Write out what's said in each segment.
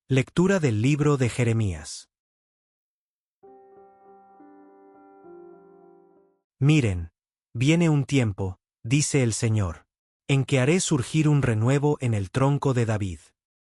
Lectura del libro de Jeremías. Miren, viene un tiempo, dice el Señor, en que haré surgir un renuevo en el tronco de David.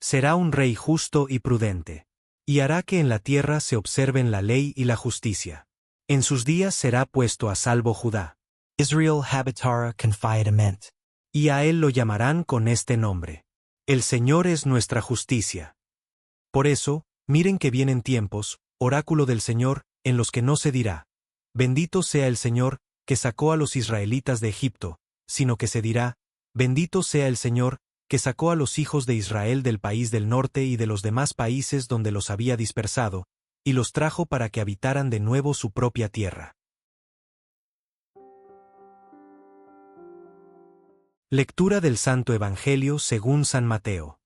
Será un rey justo y prudente, y hará que en la tierra se observen la ley y la justicia. En sus días será puesto a salvo Judá. Israel habitará confiadamente. Y a él lo llamarán con este nombre: El Señor es nuestra justicia. Por eso, miren que vienen tiempos, oráculo del Señor, en los que no se dirá: Bendito sea el Señor, que sacó a los israelitas de Egipto, sino que se dirá: Bendito sea el Señor, que sacó a los hijos de Israel del país del norte y de los demás países donde los había dispersado, y los trajo para que habitaran de nuevo su propia tierra. Lectura del Santo Evangelio según San Mateo.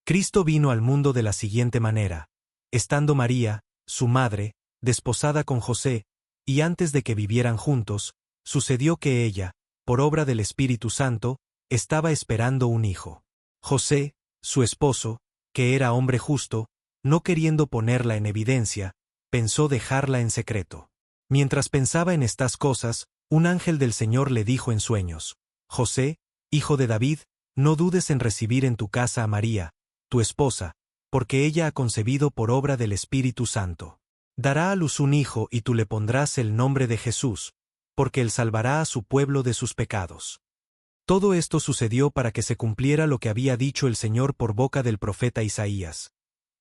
Cristo vino al mundo de la siguiente manera: estando María, su madre, desposada con José, y antes de que vivieran juntos, sucedió que ella, por obra del Espíritu Santo, estaba esperando un hijo. José, su esposo, que era hombre justo, no queriendo ponerla en evidencia, pensó dejarla en secreto. Mientras pensaba en estas cosas, un ángel del Señor le dijo en sueños: José, hijo de David, no dudes en recibir en tu casa a María, tu esposa, porque ella ha concebido por obra del Espíritu Santo. Dará a luz un hijo y tú le pondrás el nombre de Jesús, porque él salvará a su pueblo de sus pecados. Todo esto sucedió para que se cumpliera lo que había dicho el Señor por boca del profeta Isaías: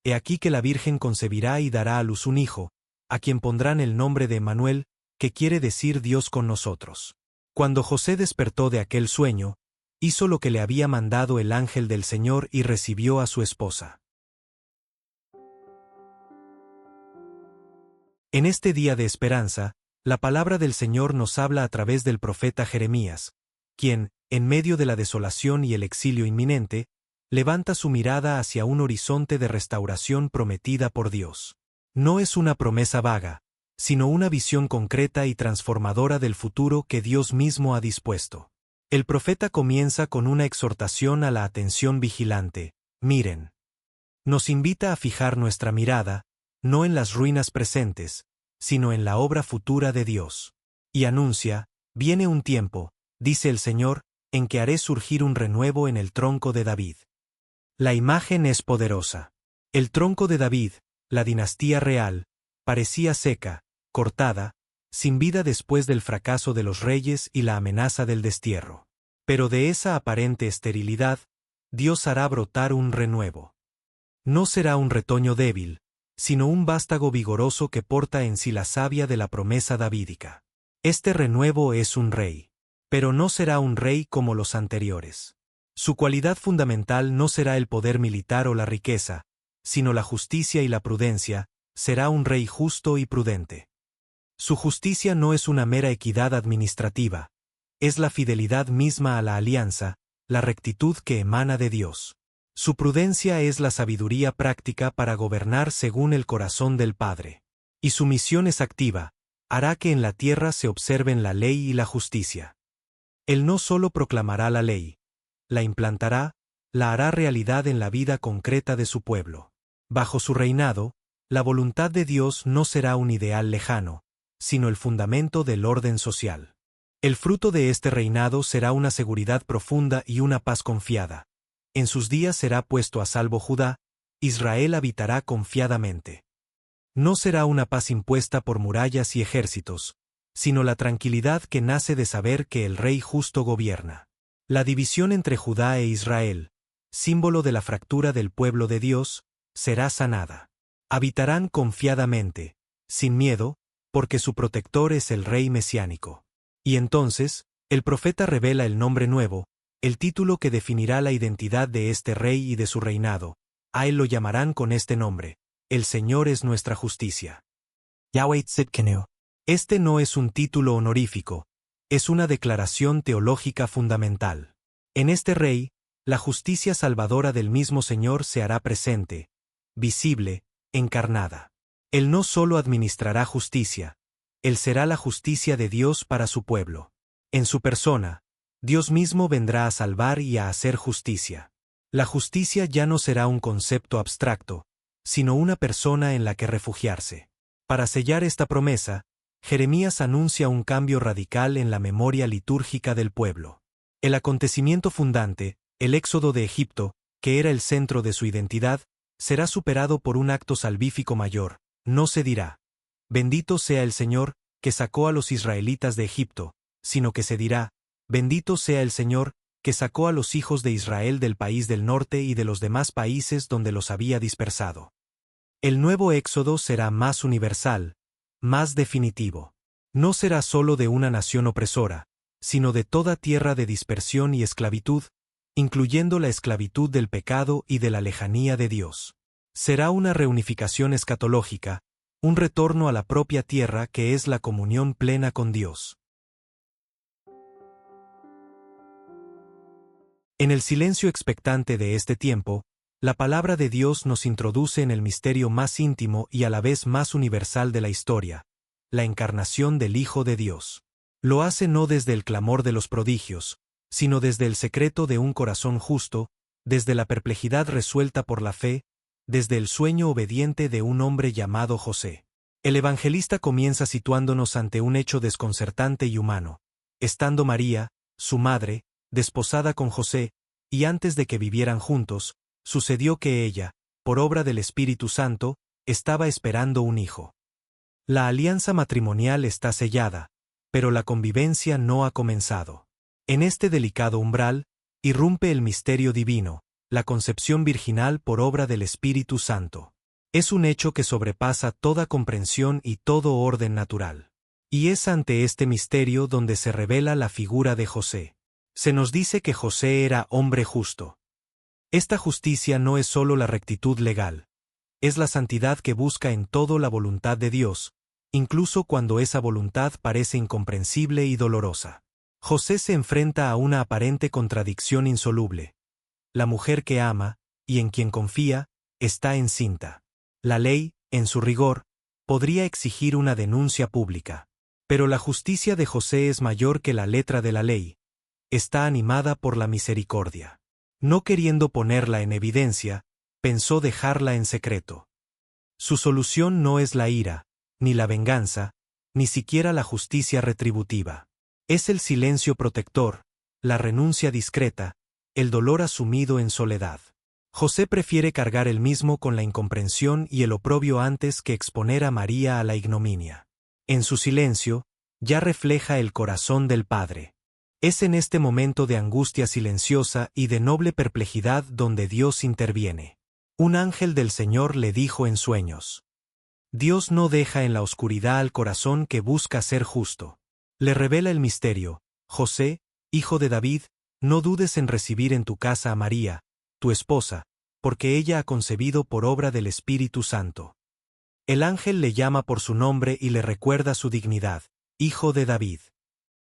He aquí que la Virgen concebirá y dará a luz un hijo, a quien pondrán el nombre de Emmanuel, que quiere decir Dios con nosotros. Cuando José despertó de aquel sueño, hizo lo que le había mandado el ángel del Señor y recibió a su esposa. En este día de esperanza, la palabra del Señor nos habla a través del profeta Jeremías, quien, en medio de la desolación y el exilio inminente, levanta su mirada hacia un horizonte de restauración prometida por Dios. No es una promesa vaga, sino una visión concreta y transformadora del futuro que Dios mismo ha dispuesto. El profeta comienza con una exhortación a la atención vigilante: miren. Nos invita a fijar nuestra mirada, no en las ruinas presentes, sino en la obra futura de Dios. Y anuncia: viene un tiempo, dice el Señor, en que haré surgir un renuevo en el tronco de David. La imagen es poderosa. El tronco de David, la dinastía real, parecía seca, cortada, sin vida después del fracaso de los reyes y la amenaza del destierro. Pero de esa aparente esterilidad, Dios hará brotar un renuevo. No será un retoño débil, sino un vástago vigoroso que porta en sí la savia de la promesa davídica. Este renuevo es un rey. Pero no será un rey como los anteriores. Su cualidad fundamental no será el poder militar o la riqueza, sino la justicia y la prudencia. Será un rey justo y prudente. Su justicia no es una mera equidad administrativa, es la fidelidad misma a la alianza, la rectitud que emana de Dios. Su prudencia es la sabiduría práctica para gobernar según el corazón del Padre. Y su misión es activa: hará que en la tierra se observen la ley y la justicia. Él no solo proclamará la ley, la implantará, la hará realidad en la vida concreta de su pueblo. Bajo su reinado, la voluntad de Dios no será un ideal lejano, sino el fundamento del orden social. El fruto de este reinado será una seguridad profunda y una paz confiada. En sus días será puesto a salvo Judá, Israel habitará confiadamente. No será una paz impuesta por murallas y ejércitos, sino la tranquilidad que nace de saber que el Rey justo gobierna. La división entre Judá e Israel, símbolo de la fractura del pueblo de Dios, será sanada. Habitarán confiadamente, sin miedo, porque su protector es el Rey mesiánico. Y entonces, el profeta revela el nombre nuevo, el título que definirá la identidad de este Rey y de su reinado. A él lo llamarán con este nombre: El Señor es nuestra justicia. Yahweh Tzidkenu. Este no es un título honorífico, es una declaración teológica fundamental. En este Rey, la justicia salvadora del mismo Señor se hará presente, visible, encarnada. Él no solo administrará justicia, Él será la justicia de Dios para su pueblo. En su persona, Dios mismo vendrá a salvar y a hacer justicia. La justicia ya no será un concepto abstracto, sino una persona en la que refugiarse. Para sellar esta promesa, Jeremías anuncia un cambio radical en la memoria litúrgica del pueblo. El acontecimiento fundante, el éxodo de Egipto, que era el centro de su identidad, será superado por un acto salvífico mayor. No se dirá: bendito sea el Señor, que sacó a los israelitas de Egipto, sino que se dirá: bendito sea el Señor, que sacó a los hijos de Israel del país del norte y de los demás países donde los había dispersado. El nuevo éxodo será más universal, más definitivo. No será solo de una nación opresora, sino de toda tierra de dispersión y esclavitud, incluyendo la esclavitud del pecado y de la lejanía de Dios. Será una reunificación escatológica, un retorno a la propia tierra que es la comunión plena con Dios. En el silencio expectante de este tiempo, la palabra de Dios nos introduce en el misterio más íntimo y a la vez más universal de la historia, la encarnación del Hijo de Dios. Lo hace no desde el clamor de los prodigios, sino desde el secreto de un corazón justo, desde la perplejidad resuelta por la fe, desde el sueño obediente de un hombre llamado José. El evangelista comienza situándonos ante un hecho desconcertante y humano. Estando María, su madre, desposada con José, y antes de que vivieran juntos, sucedió que ella, por obra del Espíritu Santo, estaba esperando un hijo. La alianza matrimonial está sellada, pero la convivencia no ha comenzado. En este delicado umbral, irrumpe el misterio divino, la concepción virginal por obra del Espíritu Santo. Es un hecho que sobrepasa toda comprensión y todo orden natural. Y es ante este misterio donde se revela la figura de José. Se nos dice que José era hombre justo. Esta justicia no es solo la rectitud legal, es la santidad que busca en todo la voluntad de Dios, incluso cuando esa voluntad parece incomprensible y dolorosa. José se enfrenta a una aparente contradicción insoluble. La mujer que ama, y en quien confía, está encinta. La ley, en su rigor, podría exigir una denuncia pública. Pero la justicia de José es mayor que la letra de la ley. Está animada por la misericordia. No queriendo ponerla en evidencia, pensó dejarla en secreto. Su solución no es la ira, ni la venganza, ni siquiera la justicia retributiva. Es el silencio protector, la renuncia discreta, el dolor asumido en soledad. José prefiere cargar él mismo con la incomprensión y el oprobio antes que exponer a María a la ignominia. En su silencio, ya refleja el corazón del Padre. Es en este momento de angustia silenciosa y de noble perplejidad donde Dios interviene. Un ángel del Señor le dijo en sueños. Dios no deja en la oscuridad al corazón que busca ser justo. Le revela el misterio: José, hijo de David, no dudes en recibir en tu casa a María, tu esposa, porque ella ha concebido por obra del Espíritu Santo. El ángel le llama por su nombre y le recuerda su dignidad: hijo de David.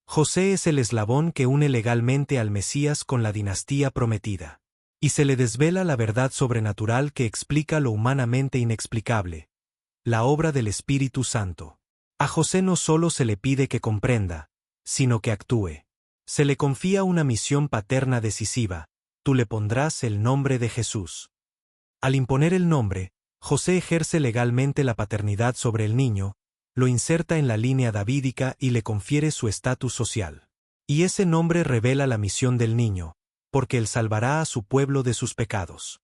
José es el eslabón que une legalmente al Mesías con la dinastía prometida. Y se le desvela la verdad sobrenatural que explica lo humanamente inexplicable: la obra del Espíritu Santo. A José no solo se le pide que comprenda, sino que actúe. Se le confía una misión paterna decisiva: tú le pondrás el nombre de Jesús. Al imponer el nombre, José ejerce legalmente la paternidad sobre el niño, lo inserta en la línea davídica y le confiere su estatus social. Y ese nombre revela la misión del niño, porque él salvará a su pueblo de sus pecados.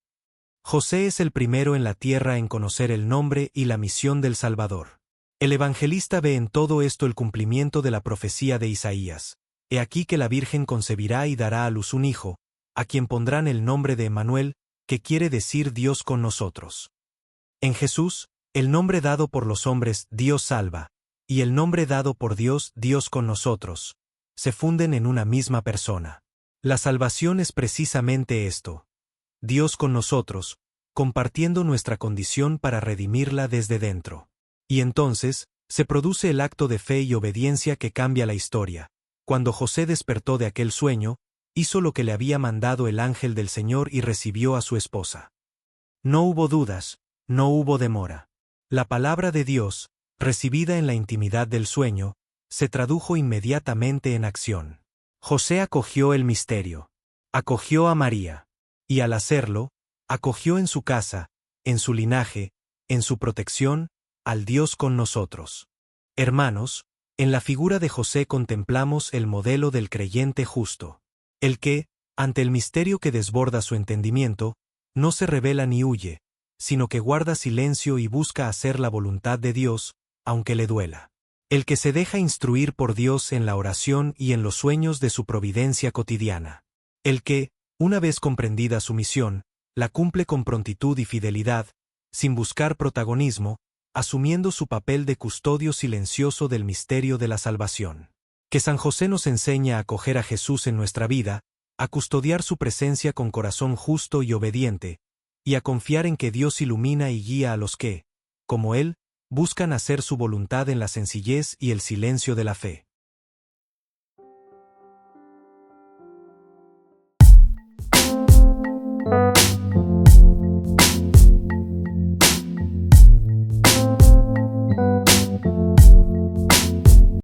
José es el primero en la tierra en conocer el nombre y la misión del Salvador. El evangelista ve en todo esto el cumplimiento de la profecía de Isaías: he aquí que la Virgen concebirá y dará a luz un hijo, a quien pondrán el nombre de Emmanuel, que quiere decir Dios con nosotros. En Jesús, el nombre dado por los hombres, Dios salva, y el nombre dado por Dios, Dios con nosotros, se funden en una misma persona. La salvación es precisamente esto: Dios con nosotros, compartiendo nuestra condición para redimirla desde dentro. Y entonces, se produce el acto de fe y obediencia que cambia la historia. Cuando José despertó de aquel sueño, hizo lo que le había mandado el ángel del Señor y recibió a su esposa. No hubo dudas, no hubo demora. La palabra de Dios, recibida en la intimidad del sueño, se tradujo inmediatamente en acción. José acogió el misterio. Acogió a María. Y al hacerlo, acogió en su casa, en su linaje, en su protección, al Dios con nosotros. Hermanos, en la figura de José contemplamos el modelo del creyente justo. El que, ante el misterio que desborda su entendimiento, no se rebela ni huye, sino que guarda silencio y busca hacer la voluntad de Dios, aunque le duela. El que se deja instruir por Dios en la oración y en los sueños de su providencia cotidiana. El que, una vez comprendida su misión, la cumple con prontitud y fidelidad, sin buscar protagonismo, asumiendo su papel de custodio silencioso del misterio de la salvación. Que San José nos enseña a acoger a Jesús en nuestra vida, a custodiar su presencia con corazón justo y obediente, y a confiar en que Dios ilumina y guía a los que, como Él, buscan hacer su voluntad en la sencillez y el silencio de la fe.